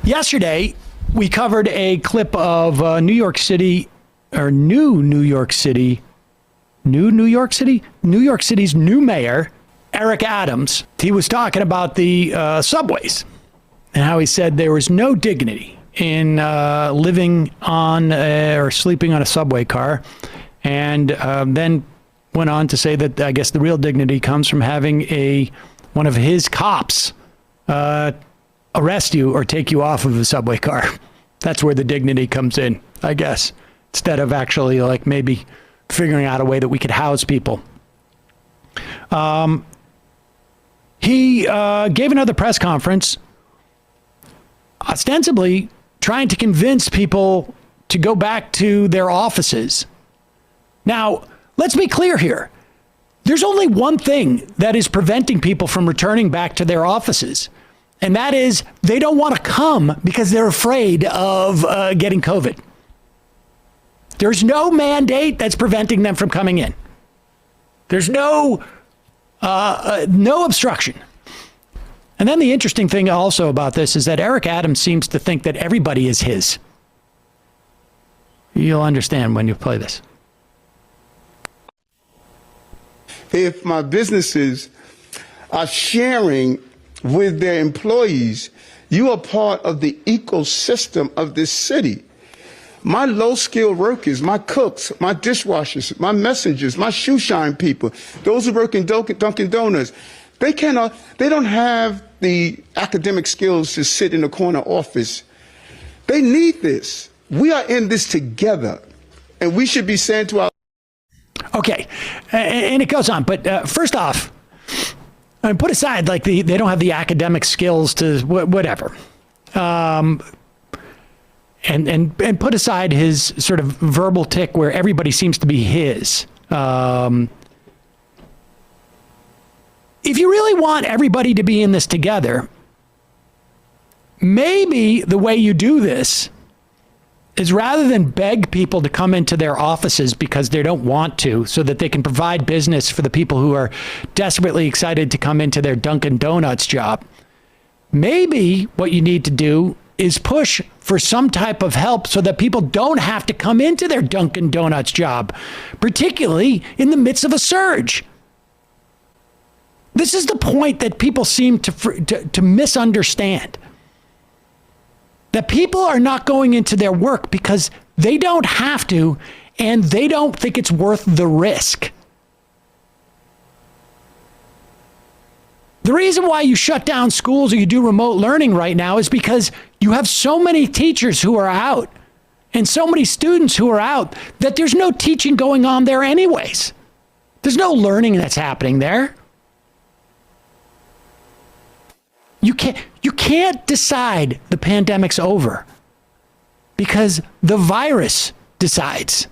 Yesterday, we covered a clip of New York City's new mayor, Eric Adams. He was talking about the subways and how he said there was no dignity in living on or sleeping on a subway car. And then went on to say that I guess the real dignity comes from having one of his cops arrest you or take you off of a subway car. That's where the dignity comes in, I guess, instead of actually like maybe figuring out a way that we could house people. He gave another press conference, ostensibly trying to convince people to go back to their offices. Now, let's be clear here. There's only one thing that is preventing people from returning back to their offices, and that is they don't want to come because they're afraid of getting COVID. There's no mandate that's preventing them from coming in. There's no obstruction. And then the interesting thing also about this is that Eric Adams seems to think that everybody is his. You'll understand when you play this. If my businesses are sharing with their employees, you are part of the ecosystem of this city. My low-skilled workers, my cooks, my dishwashers, my messengers, my shoe shine people, those who work in Dunkin Donuts, they don't have the academic skills to sit in a corner office. They need this. We are in this together, and we should be saying to our... Okay, and it goes on, but first off, I mean, put aside like they don't have the academic skills to whatever, and put aside his sort of verbal tick where everybody seems to be his. If you really want everybody to be in this together, maybe the way you do this is rather than beg people to come into their offices because they don't want to, so that they can provide business for the people who are desperately excited to come into their Dunkin Donuts job, maybe what you need to do is push for some type of help so that people don't have to come into their Dunkin Donuts job, particularly in the midst of a surge. This is the point that people seem to misunderstand. That people are not going into their work because they don't have to, and they don't think it's worth the risk. The reason why you shut down schools or you do remote learning right now is because you have so many teachers who are out and so many students who are out that there's no teaching going on there anyways. There's no learning that's happening there. You can't decide the pandemic's over because the virus decides.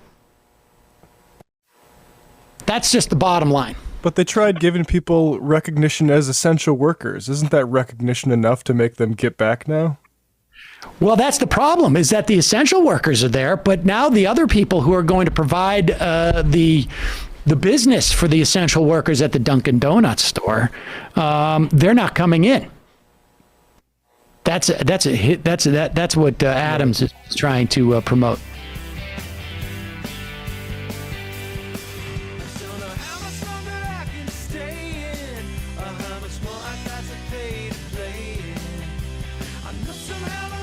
That's just the bottom line. But they tried giving people recognition as essential workers. Isn't that recognition enough to make them get back now? Well, that's the problem, is that the essential workers are there, but now the other people who are going to provide the business for the essential workers at the Dunkin Donuts store, they're not coming in. That's what Adams is trying to promote. Somehow